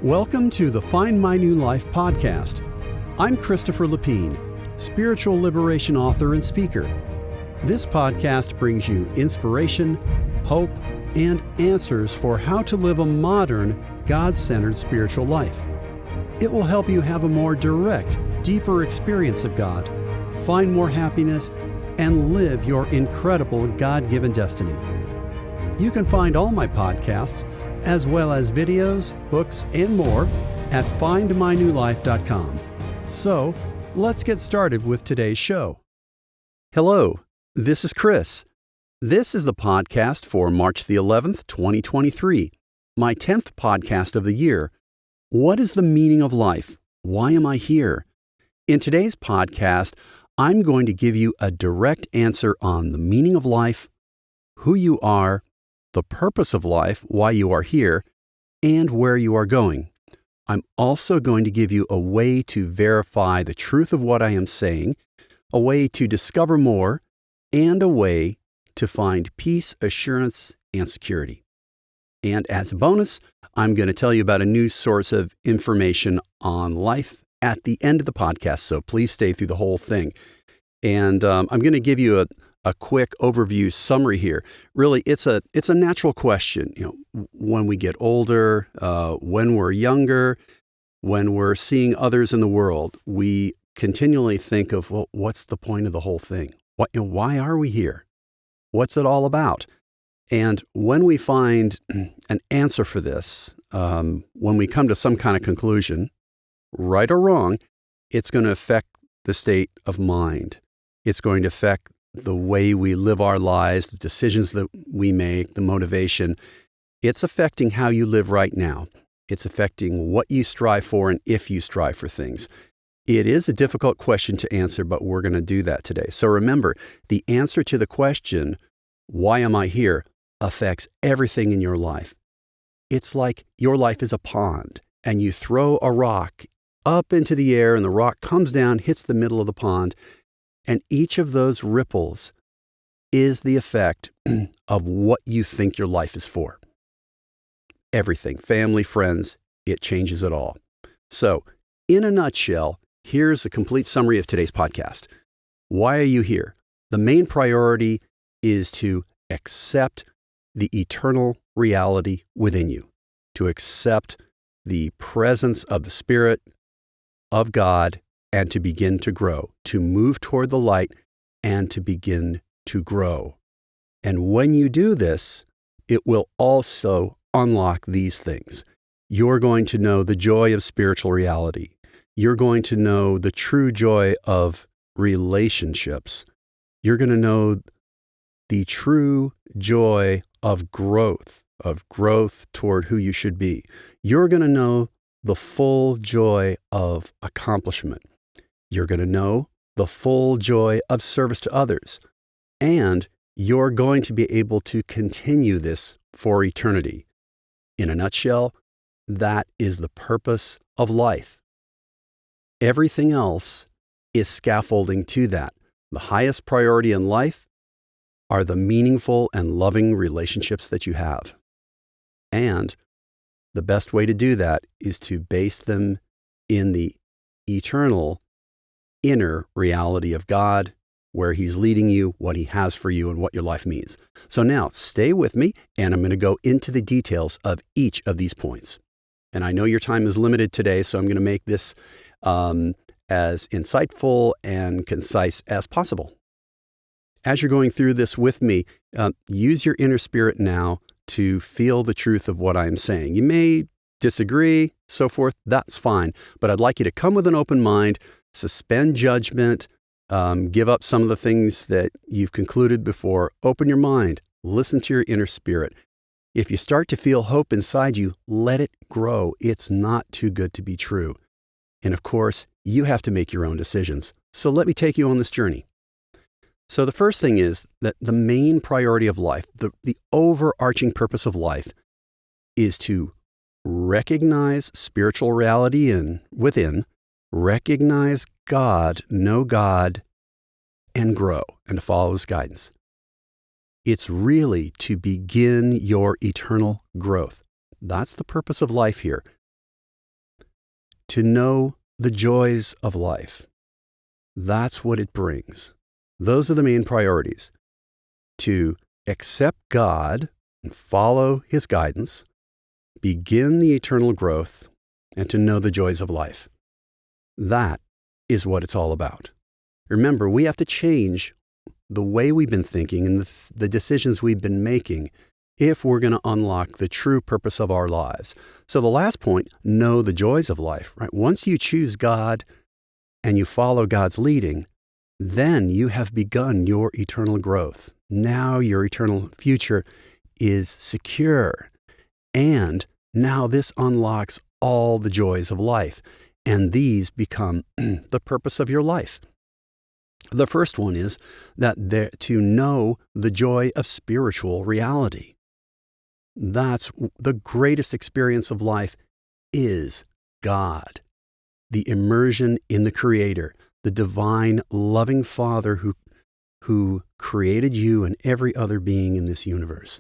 Welcome to the Find My New Life podcast. I'm Christopher Lapine, spiritual liberation author and speaker. This podcast brings you inspiration, hope, and answers for how to live a modern, God-centered spiritual life. It will help you have a more direct, deeper experience of God, find more happiness, and live your incredible God-given destiny. You can find all my podcasts, as well as videos, books, and more at findmynewlife.com. So, let's get started with today's show. Hello, this is Chris. This is the podcast for March the 11th, 2023, my 10th podcast of the year. What is the meaning of life? Why am I here? In today's podcast, I'm going to give you a direct answer on the meaning of life, who you are, the purpose of life, why you are here, and where you are going. I'm also going to give you a way to verify the truth of what I am saying, a way to discover more, and a way to find peace, assurance, and security. And as a bonus, I'm going to tell you about a new source of information on life at the end of the podcast, so please stay through the whole thing. And I'm going to give you a quick overview summary here. Really, it's a natural question. When we get older, when we're younger, when we're seeing others in the world, we continually think of, well, what's the point of the whole thing? Why are we here? What's it all about? And when we find an answer for this, when we come to some kind of conclusion, right or wrong, it's going to affect the state of mind. It's going to affect the way we live our lives, the decisions that we make, the motivation. It's affecting how you live right now. It's affecting what you strive for and if you strive for things. It is a difficult question to answer, but we're going to do that today. So remember, the answer to the question, why am I here, affects everything in your life. It's like your life is a pond, and you throw a rock up into the air, and the rock comes down, hits the middle of the pond, and each of those ripples is the effect of what you think your life is for. Everything, family, friends, it changes it all. So, in a nutshell, here's a complete summary of today's podcast. Why are you here? The main priority is to accept the eternal reality within you, to accept the presence of the Spirit of God, and to begin to grow, to move toward the light and to begin to grow. And when you do this, it will also unlock these things. You're going to know the joy of spiritual reality. You're going to know the true joy of relationships. You're going to know the true joy of growth toward who you should be. You're going to know the full joy of accomplishment. You're going to know the full joy of service to others. And you're going to be able to continue this for eternity. In a nutshell, that is the purpose of life. Everything else is scaffolding to that. The highest priority in life are the meaningful and loving relationships that you have. And the best way to do that is to base them in the eternal inner reality of God, where He's leading you, what He has for you, and what your life means. So now, stay with me, and I'm going to go into the details of each of these points. And I know your time is limited today, so I'm going to make this as insightful and concise as possible. As you're going through this with me, use your inner spirit now to feel the truth of what I'm saying. You may disagree, so forth, that's fine. But I'd like you to come with an open mind, suspend judgment, give up some of the things that you've concluded before. Open your mind, listen to your inner spirit. If you start to feel hope inside you, let it grow. It's not too good to be true. And of course, you have to make your own decisions. So let me take you on this journey. So the first thing is that the main priority of life, the overarching purpose of life, is to recognize spiritual reality within, recognize God, know God, and grow, and to follow His guidance. It's really to begin your eternal growth. That's the purpose of life here. to know the joys of life. That's what it brings. Those are the main priorities. To accept God and follow His guidance, begin the eternal growth, and to know the joys of life. That is what it's all about. Remember, we have to change the way we've been thinking and the decisions we've been making if we're going to unlock the true purpose of our lives. So the last point, know the joys of life, right? Once you choose God and you follow God's leading, then you have begun your eternal growth. Now your eternal future is secure. And now this unlocks all the joys of life. And these become the purpose of your life. The first one is that to know the joy of spiritual reality. That's the greatest experience of life is God, the immersion in the Creator, the divine, loving Father who created you and every other being in this universe.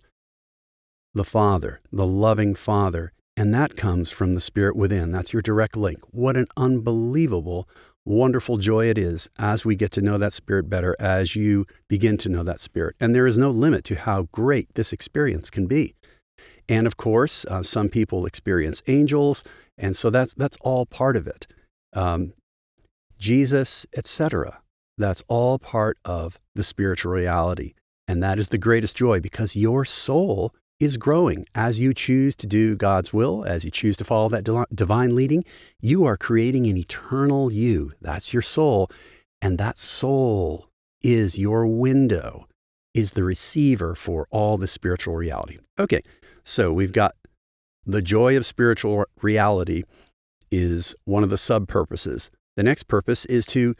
The Father, the loving Father, and that comes from the Spirit within. That's your direct link. What an unbelievable, wonderful joy it is as we get to know that Spirit better, as you begin to know that Spirit. And there is no limit to how great this experience can be. And of course, some people experience angels, and so that's all part of it. Jesus, etc. That's all part of the spiritual reality. And that is the greatest joy because your soul is growing. As you choose to do God's will, as you choose to follow that divine leading, you are creating an eternal you. That's your soul. And that soul is your window, is the receiver for all the spiritual reality. Okay, so we've got the joy of spiritual reality is one of the sub-purposes. The next purpose is to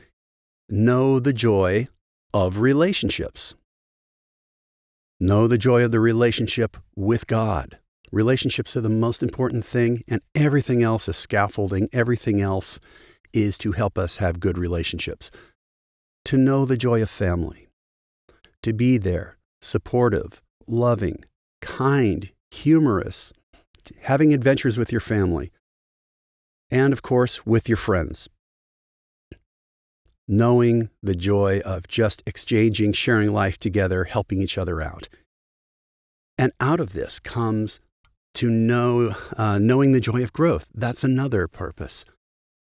know the joy of relationships. Know the joy of the relationship with God. Relationships are the most important thing, and everything else is scaffolding. Everything else is to help us have good relationships. To know the joy of family. To be there, supportive, loving, kind, humorous, having adventures with your family, and of course, with your friends. Knowing the joy of just exchanging, sharing life together, helping each other out. And out of this comes to knowing the joy of growth. That's another purpose.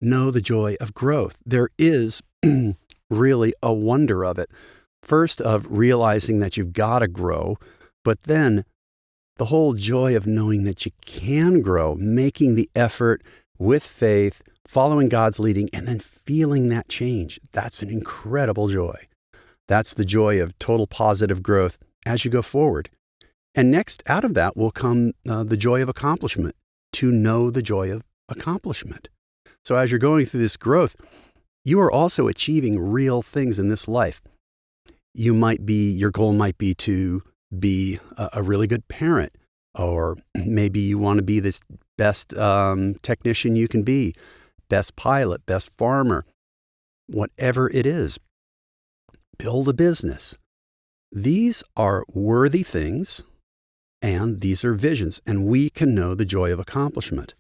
Know the joy of growth. There is really a wonder of it. First, of realizing that you've got to grow, but then the whole joy of knowing that you can grow, making the effort with faith, following God's leading, and then feeling that change. That's an incredible joy. That's the joy of total positive growth as you go forward. And next, out of that will come the joy of accomplishment, to know the joy of accomplishment. So as you're going through this growth, you are also achieving real things in this life. Your goal might be to be a really good parent, or maybe you want to be this best technician you can be, best pilot, best farmer, whatever it is. Build a business. These are worthy things, and these are visions, and we can know the joy of accomplishment.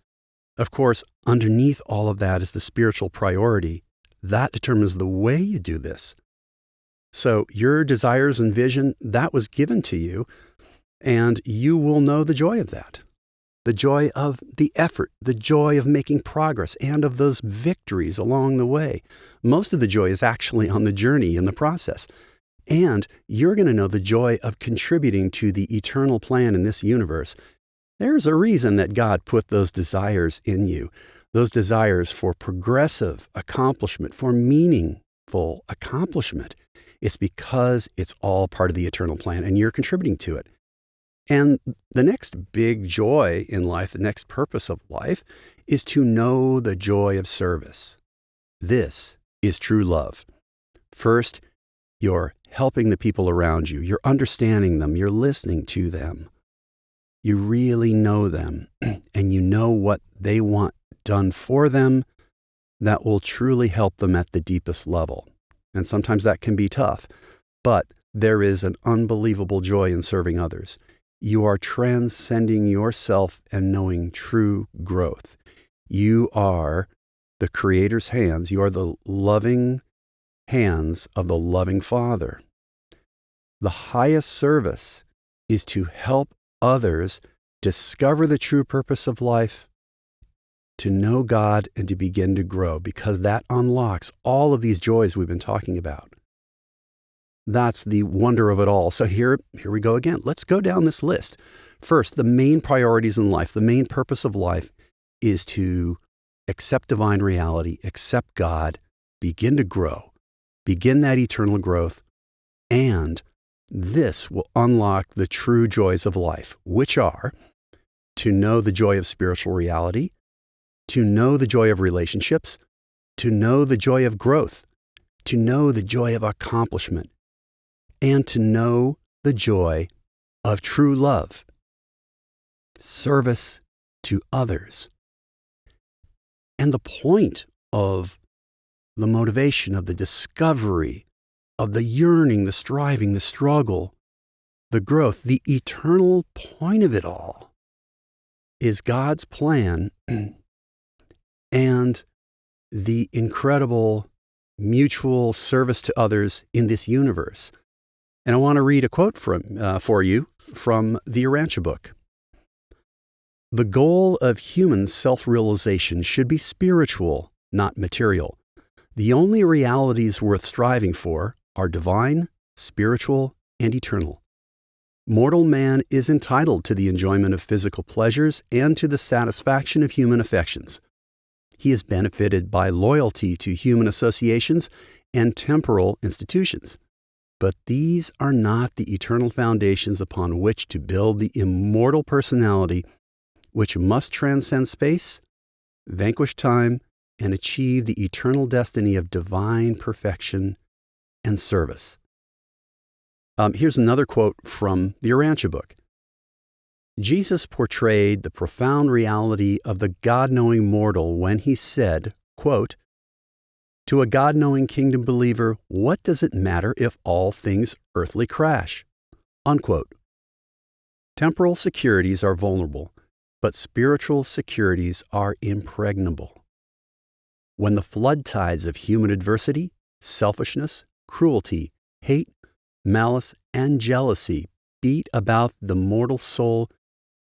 Of course, underneath all of that is the spiritual priority. That determines the way you do this. So your desires and vision, that was given to you, and you will know the joy of that. The joy of the effort, the joy of making progress, and of those victories along the way. Most of the joy is actually on the journey, in the process. And you're going to know the joy of contributing to the eternal plan in this universe. There's a reason that God put those desires in you, those desires for progressive accomplishment, for meaningful accomplishment. It's because it's all part of the eternal plan, and you're contributing to it. And the next big joy in life, the next purpose of life, is to know the joy of service. This is true love. First, you're helping the people around you. You're understanding them. You're listening to them. You really know them, and you know what they want done for them that will truly help them at the deepest level. And sometimes that can be tough, but there is an unbelievable joy in serving others. You are transcending yourself and knowing true growth. You are the Creator's hands. You are the loving hands of the loving Father. The highest service is to help others discover the true purpose of life, to know God, and to begin to grow, because that unlocks all of these joys we've been talking about. That's the wonder of it all. So here we go again. Let's go down this list. First, the main priorities in life, the main purpose of life is to accept divine reality, accept God, begin to grow, begin that eternal growth, and this will unlock the true joys of life, which are to know the joy of spiritual reality, to know the joy of relationships, to know the joy of growth, to know the joy of accomplishment, and to know the joy of true love, service to others. And the point of the motivation, of the discovery, of the yearning, the striving, the struggle, the growth, the eternal point of it all is God's plan and the incredible mutual service to others in this universe. And I want to read a quote for you from the Urantia book. The goal of human self-realization should be spiritual, not material. The only realities worth striving for are divine, spiritual, and eternal. Mortal man is entitled to the enjoyment of physical pleasures and to the satisfaction of human affections. He is benefited by loyalty to human associations and temporal institutions. But these are not the eternal foundations upon which to build the immortal personality which must transcend space, vanquish time, and achieve the eternal destiny of divine perfection and service. Here's another quote from the Urantia book. Jesus portrayed the profound reality of the God-knowing mortal when he said, quote, "To a God-knowing kingdom believer, what does it matter if all things earthly crash?" Unquote. Temporal securities are vulnerable, but spiritual securities are impregnable. When the flood tides of human adversity, selfishness, cruelty, hate, malice, and jealousy beat about the mortal soul,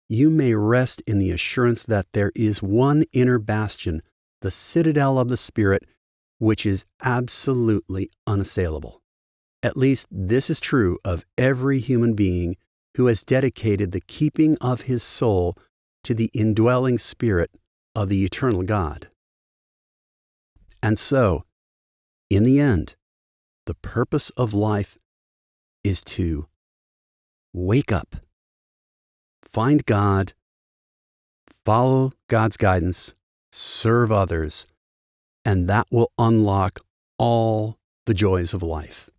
you may rest in the assurance that there is one inner bastion, the citadel of the Spirit, which is absolutely unassailable. At least this is true of every human being who has dedicated the keeping of his soul to the indwelling Spirit of the eternal God. And so, in the end, the purpose of life is to wake up, find God, follow God's guidance, serve others, and that will unlock all the joys of life.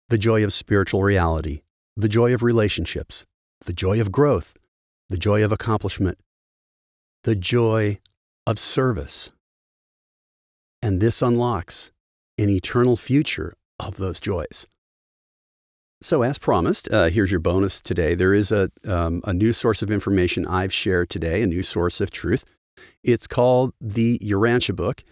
The joy of spiritual reality, the joy of relationships, the joy of growth, the joy of accomplishment, the joy of service. And this unlocks an eternal future of those joys. So as promised, here's your bonus today. There is a new source of information I've shared today, a new source of truth. It's called the Urantia book,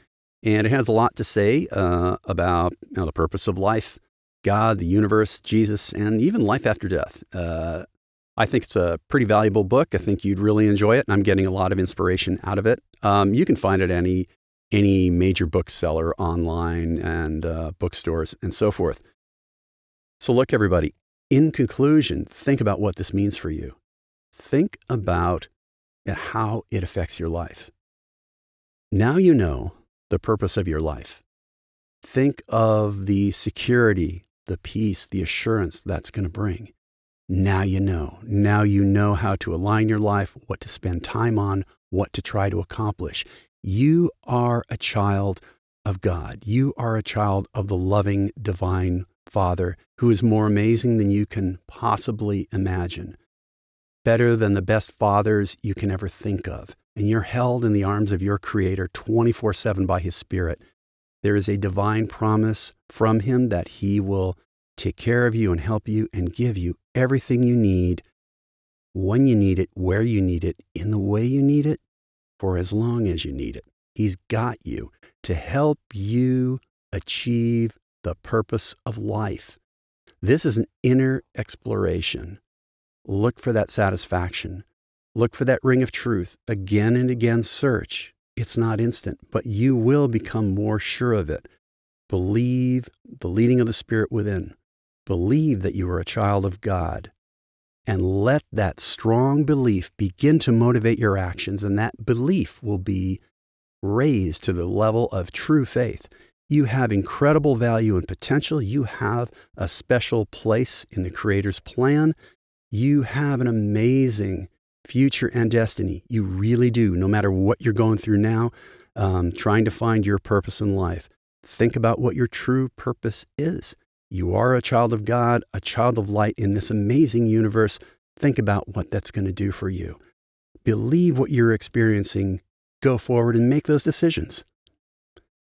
and it has a lot to say about the purpose of life, God, the universe, Jesus, and even life after death. I think it's a pretty valuable book. I think you'd really enjoy it, and I'm getting a lot of inspiration out of it. You can find it at any major bookseller online and bookstores and so forth. So look, everybody, in conclusion, think about what this means for you. Think about how it affects your life. Now you know the purpose of your life. Think of the security, the peace, the assurance that's going to bring. Now you know. Now you know how to align your life, what to spend time on, what to try to accomplish. You are a child of God. You are a child of the loving, divine Father who is more amazing than you can possibly imagine, better than the best fathers you can ever think of. And you're held in the arms of your Creator 24/7 by His Spirit. There is a divine promise from Him that He will take care of you and help you and give you everything you need, when you need it, where you need it, in the way you need it, for as long as you need it. He's got you to help you achieve the purpose of life. This is an inner exploration. Look for that satisfaction. Look for that ring of truth. Again and again, search. It's not instant, but you will become more sure of it. Believe the leading of the Spirit within. Believe that you are a child of God. And let that strong belief begin to motivate your actions, and that belief will be raised to the level of true faith. You have incredible value and potential. You have a special place in the Creator's plan. You have an amazing future and destiny. You really do, no matter what you're going through now, trying to find your purpose in life. Think about what your true purpose is. You are a child of God, a child of light in this amazing universe. Think about what that's going to do for you. Believe what you're experiencing. Go forward and make those decisions.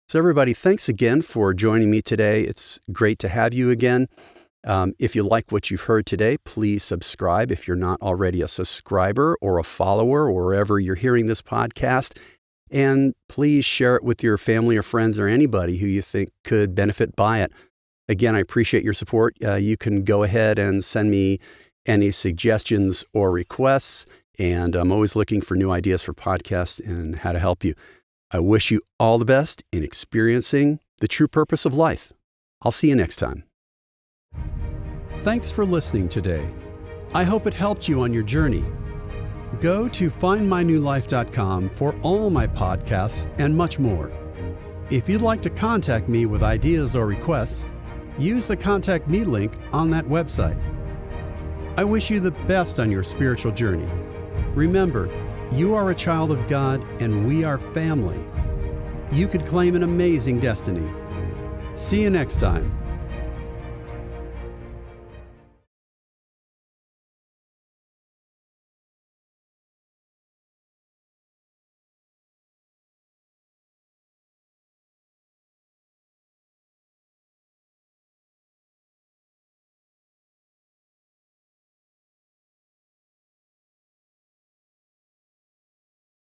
So everybody, thanks again for joining me today. It's great to have you again. If you like what you've heard today, please subscribe if you're not already a subscriber or a follower or wherever you're hearing this podcast. And please share it with your family or friends or anybody who you think could benefit by it. Again, I appreciate your support. You can go ahead and send me any suggestions or requests. And I'm always looking for new ideas for podcasts and how to help you. I wish you all the best in experiencing the true purpose of life. I'll see you next time. Thanks for listening today. I hope it helped you on your journey. Go to findmynewlife.com for all my podcasts and much more. If you'd like to contact me with ideas or requests, use the Contact Me link on that website. I wish you the best on your spiritual journey. Remember, you are a child of God and we are family. You could claim an amazing destiny. See you next time.